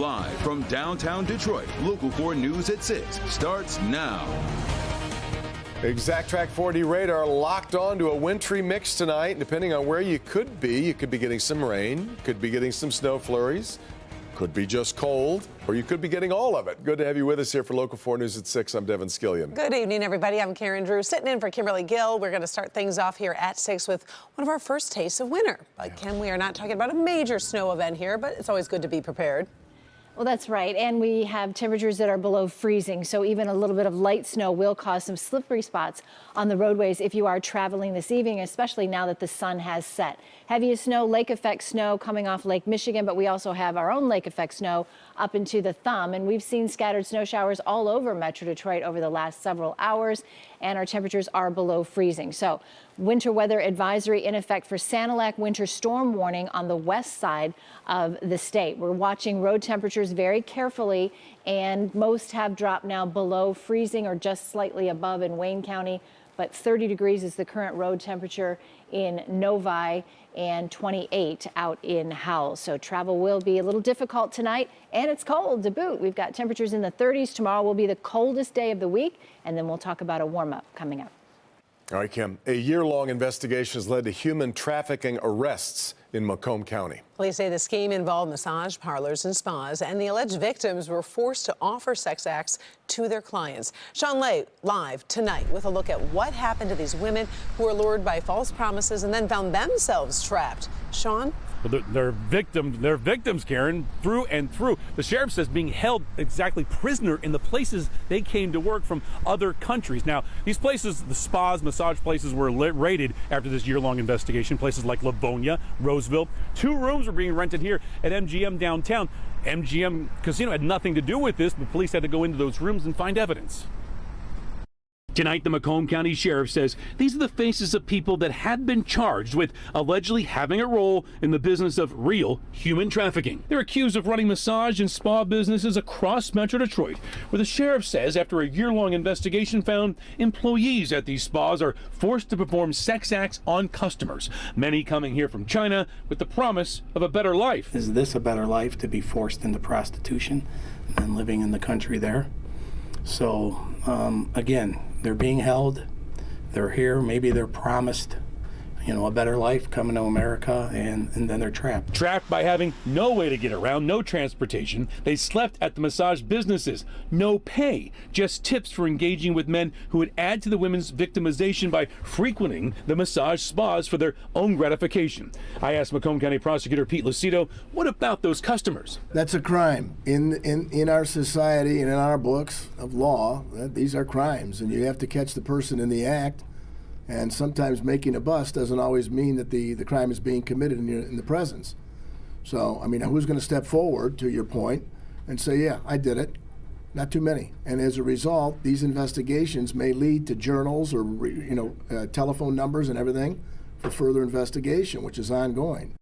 Live from downtown Detroit, Local 4 News at 6 starts now. Exact Track 4D radar locked on to a wintry mix tonight. Depending on where you could be getting some rain, could be getting some snow flurries, could be just cold, or you could be getting all of it. Good to have you with us here for Local 4 News at 6. I'm Devin Skillian. Good evening, everybody. I'm Karen Drew, sitting in for Kimberly Gill. We're going to start things off here at 6 with one of our first tastes of winter. But Kim, we are not talking about a major snow event here, but it's always good to be prepared. Well, that's right. And we have temperatures that are below freezing. So even a little bit of light snow will cause some slippery spots on the roadways if you are traveling this evening, especially now that the sun has set. Heaviest snow, lake effect snow coming off Lake Michigan, but we also have our own lake effect snow up into the thumb. And we've seen scattered snow showers all over Metro Detroit over the last several hours, and our temperatures are below freezing. So winter weather advisory in effect for Sanilac, winter storm warning on the west side of the state. We're watching road temperatures very carefully, and most have dropped now below freezing or just slightly above in Wayne County. But 30 degrees is the current road temperature in Novi and 28 out in Howell. So travel will be a little difficult tonight, and it's cold to boot. We've got temperatures in the 30s. Tomorrow will be the coldest day of the week, and then we'll talk about a warm-up coming up. All right, Kim. A year-long investigation has led to human trafficking arrests in Macomb County. Police say the scheme involved massage parlors and spas, and the alleged victims were forced to offer sex acts to their clients. Sean Lay live tonight with a look at what happened to these women who were lured by false promises and then found themselves trapped. Sean? Well, they're victims, Karen, through and through. The sheriff says being held exactly prisoner in the places they came to work from other countries. Now, these places, the spas, massage places, were raided after this year-long investigation. Places like Livonia, Roseville. 2 rooms were being rented here at MGM downtown. MGM Casino had nothing to do with this, but police had to go into those rooms and find evidence. Tonight, the Macomb County Sheriff says these are the faces of people that had been charged with allegedly having a role in the business of real human trafficking. They're accused of running massage and spa businesses across Metro Detroit, where the sheriff says after a year-long investigation found employees at these spas are forced to perform sex acts on customers, many coming here from China with the promise of a better life. Is this a better life, to be forced into prostitution and living in the country there? So, again, they're being held, they're here, maybe they're promised, a better life coming to America, and then they're trapped. Trapped by having no way to get around, no transportation. They slept at the massage businesses, no pay, just tips for engaging with men who would add to the women's victimization by frequenting the massage spas for their own gratification. I asked Macomb County Prosecutor Pete Lucido, what about those customers? That's a crime. In our society and in our books of law, these are crimes, and you have to catch the person in the act. And sometimes making a bust doesn't always mean that the crime is being committed in the presence. So, who's going to step forward, to your point, and say, yeah, I did it? Not too many. And as a result, these investigations may lead to journals or, telephone numbers and everything for further investigation, which is ongoing.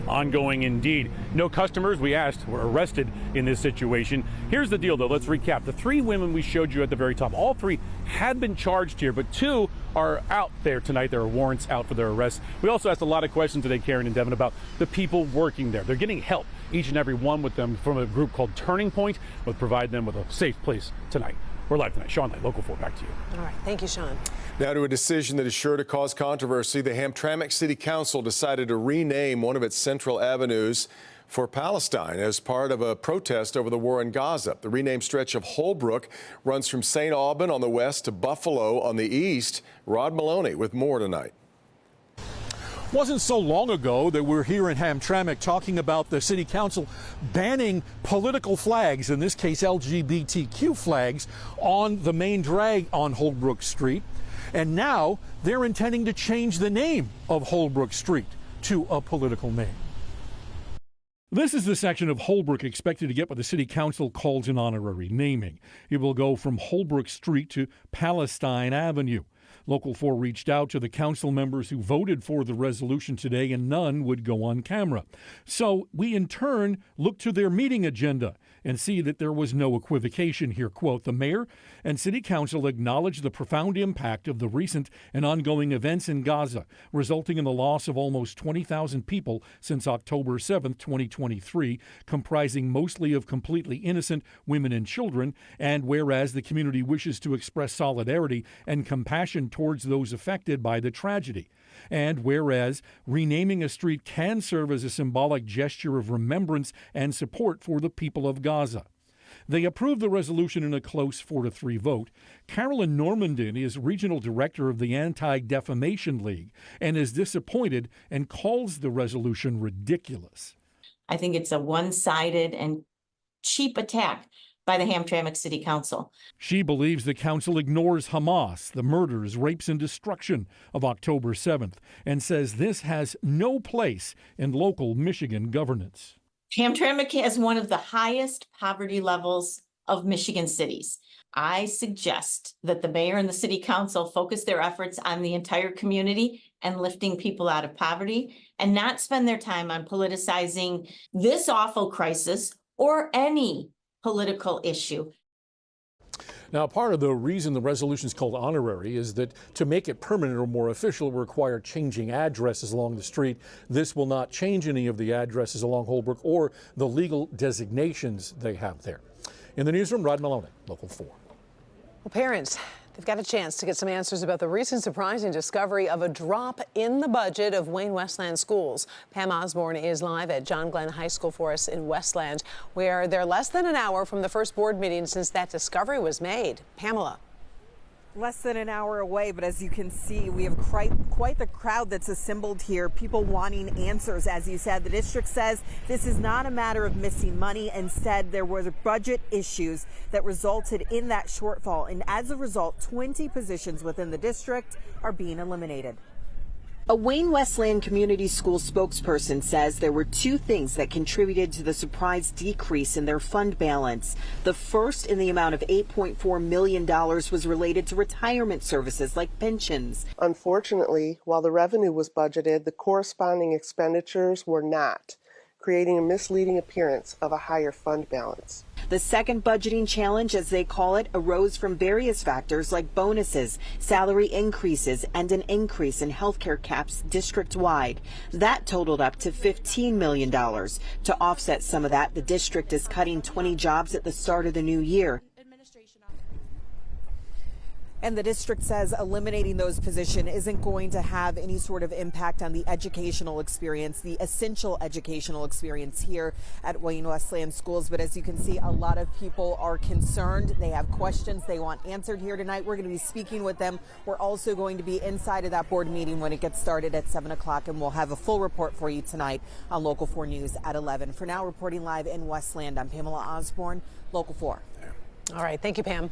Ongoing indeed. No customers, we asked, were arrested in this situation. Here's the deal, though. Let's recap. The 3 women we showed you at the very top, all 3 had been charged here, but 2 are out there tonight. There are warrants out for their arrests. We also asked a lot of questions today, Karen and Devin, about the people working there. They're getting help, each and every one with them, from a group called Turning Point, will provide them with a safe place tonight. We're live tonight. Sean Lay, Local 4, back to you. All right. Thank you, Sean. Now to a decision that is sure to cause controversy. The Hamtramck City Council decided to rename one of its central avenues for Palestine as part of a protest over the war in Gaza. The renamed stretch of Holbrook runs from St. Aubin on the west to Buffalo on the east. Rod Maloney with more tonight. Wasn't so long ago that we're here in Hamtramck talking about the city council banning political flags, in this case LGBTQ flags, on the main drag on Holbrook Street. And now they're intending to change the name of Holbrook Street to a political name. This is the section of Holbrook expected to get what the city council calls an honorary naming. It will go from Holbrook Street to Palestine Avenue. Local 4 reached out to the council members who voted for the resolution today, and none would go on camera. So we, in turn, looked to their meeting agenda and see that there was no equivocation here. Quote, the mayor and city council acknowledge the profound impact of the recent and ongoing events in Gaza, resulting in the loss of almost 20,000 people since October 7, 2023, comprising mostly of completely innocent women and children. And whereas the community wishes to express solidarity and compassion towards those affected by the tragedy. And whereas renaming a street can serve as a symbolic gesture of remembrance and support for the people of Gaza. They approved the resolution in a close 4-3 vote. Carolyn Normandin is regional director of the Anti-Defamation League and is disappointed and calls the resolution ridiculous. I think it's a one-sided and cheap attack by the Hamtramck City Council. She believes the council ignores Hamas, the murders, rapes, and destruction of October 7th, and says this has no place in local Michigan governance. Hamtramck has one of the highest poverty levels of Michigan cities. I suggest that the mayor and the city council focus their efforts on the entire community and lifting people out of poverty, and not spend their time on politicizing this awful crisis or any political issue. Now, part of the reason the resolution is called honorary is that to make it permanent or more official will require changing addresses along the street. This will not change any of the addresses along Holbrook or the legal designations they have there. In the newsroom, Rod Maloney, Local 4. Well, parents, they've got a chance to get some answers about the recent surprising discovery of a drop in the budget of Wayne Westland schools. Pam Osborne is live at John Glenn High School for us in Westland, where they're less than an hour from the first board meeting since that discovery was made. Pamela. Less than an hour away, but as you can see, we have quite the crowd that's assembled here, people wanting answers. As you said, the district says this is not a matter of missing money. Instead, there were budget issues that resulted in that shortfall. And as a result, 20 positions within the district are being eliminated. A Wayne Westland Community School spokesperson says there were two things that contributed to the surprise decrease in their fund balance. The first, in the amount of $8.4 million, was related to retirement services like pensions. Unfortunately, while the revenue was budgeted, the corresponding expenditures were not, creating a misleading appearance of a higher fund balance. The second budgeting challenge, as they call it, arose from various factors like bonuses, salary increases, and an increase in healthcare caps district-wide. That totaled up to $15 million. To offset some of that, the district is cutting 20 jobs at the start of the new year. And the district says eliminating those positions isn't going to have any sort of impact on the educational experience, the essential educational experience here at Wayne Westland schools. But as you can see, a lot of people are concerned. They have questions they want answered here tonight. We're going to be speaking with them. We're also going to be inside of that board meeting when it gets started at 7 o'clock, and we'll have a full report for you tonight on Local 4 News at 11. For now, reporting live in Westland, I'm Pamela Osborne, Local 4. All right. Thank you, Pam.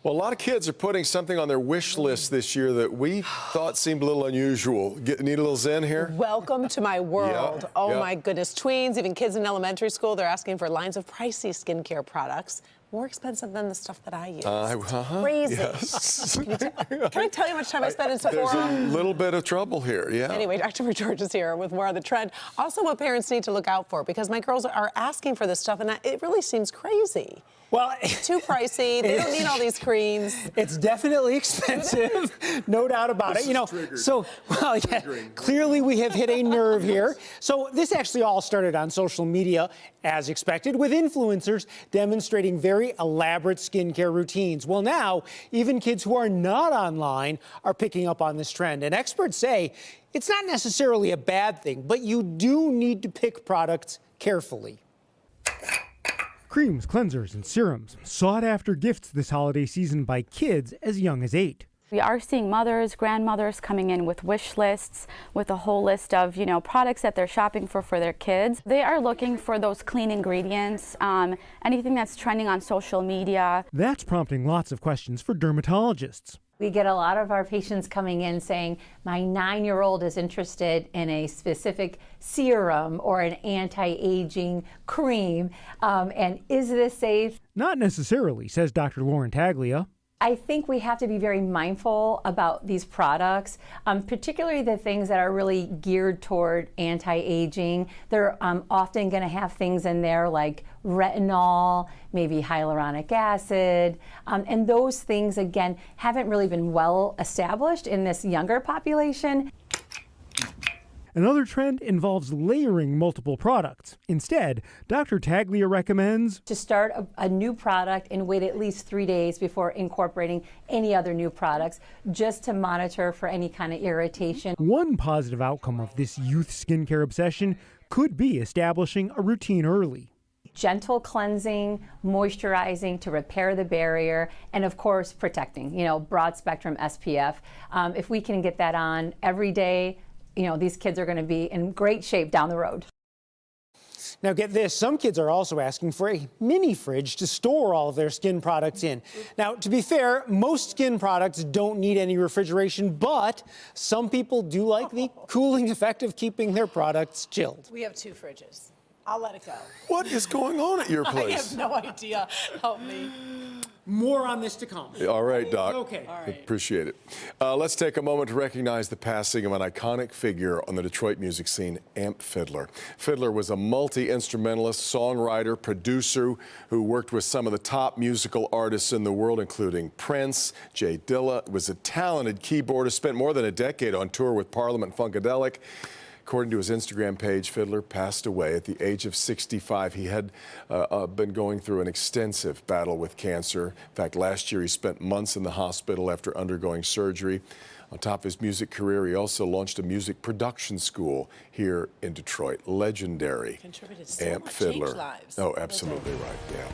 Well, a lot of kids are putting something on their wish list this year that we thought seemed a little unusual. Need a little zen here? Welcome to my world. Yeah, oh, yeah. my goodness. Tweens, even kids in elementary school, they're asking for lines of pricey skincare products. More expensive than the stuff that I use. Crazy. Yes. Can I tell you how much time I spent in Sephora? There's a little bit of trouble here, yeah. Anyway, Dr. George is here with more on the trend. Also, what parents need to look out for, because my girls are asking for this stuff, and it really seems crazy. Well, too pricey. They don't need all these creams. It's definitely expensive, no doubt about it. You know, so well, yeah, clearly we have hit a nerve here. So this actually all started on social media, as expected, with influencers demonstrating very elaborate skincare routines. Well, now even kids who are not online are picking up on this trend, and experts say it's not necessarily a bad thing, but you do need to pick products carefully. Creams, cleansers, and serums, sought-after gifts this holiday season by kids as young as 8. We are seeing mothers, grandmothers coming in with wish lists, with a whole list of, products that they're shopping for their kids. They are looking for those clean ingredients, anything that's trending on social media. That's prompting lots of questions for dermatologists. We get a lot of our patients coming in saying, my 9-year-old is interested in a specific serum or an anti-aging cream, and is this safe? Not necessarily, says Dr. Lauren Taglia. I think we have to be very mindful about these products, particularly the things that are really geared toward anti-aging. They're often going to have things in there like retinol, maybe hyaluronic acid, and those things, again, haven't really been well established in this younger population. Another trend involves layering multiple products. Instead, Dr. Taglia recommends to start a new product and wait at least 3 days before incorporating any other new products, just to monitor for any kind of irritation. One positive outcome of this youth skincare obsession could be establishing a routine early. Gentle cleansing, moisturizing to repair the barrier, and of course protecting, broad spectrum SPF. If we can get that on every day, these kids are going to be in great shape down the road. Now get this, some kids are also asking for a mini fridge to store all of their skin products in. Now, to be fair, most skin products don't need any refrigeration, but some people do like the cooling effect of keeping their products chilled. We have 2 fridges. I'll let it go. What is going on at your place? I have no idea. Help me. More on this to come. All right, Doc. Okay. All right. Appreciate it. Let's take a moment to recognize the passing of an iconic figure on the Detroit music scene, Amp Fiddler. Fiddler was a multi-instrumentalist, songwriter, producer who worked with some of the top musical artists in the world, including Prince, Jay Dilla. Was a talented keyboardist, spent more than a decade on tour with Parliament Funkadelic. According to his Instagram page, Fiddler passed away at the age of 65. He had been going through an extensive battle with cancer. In fact, last year he spent months in the hospital after undergoing surgery. On top of his music career, he also launched a music production school here in Detroit. Legendary Contributed so Amp much, Fiddler. changed lives. Oh, absolutely right, yeah.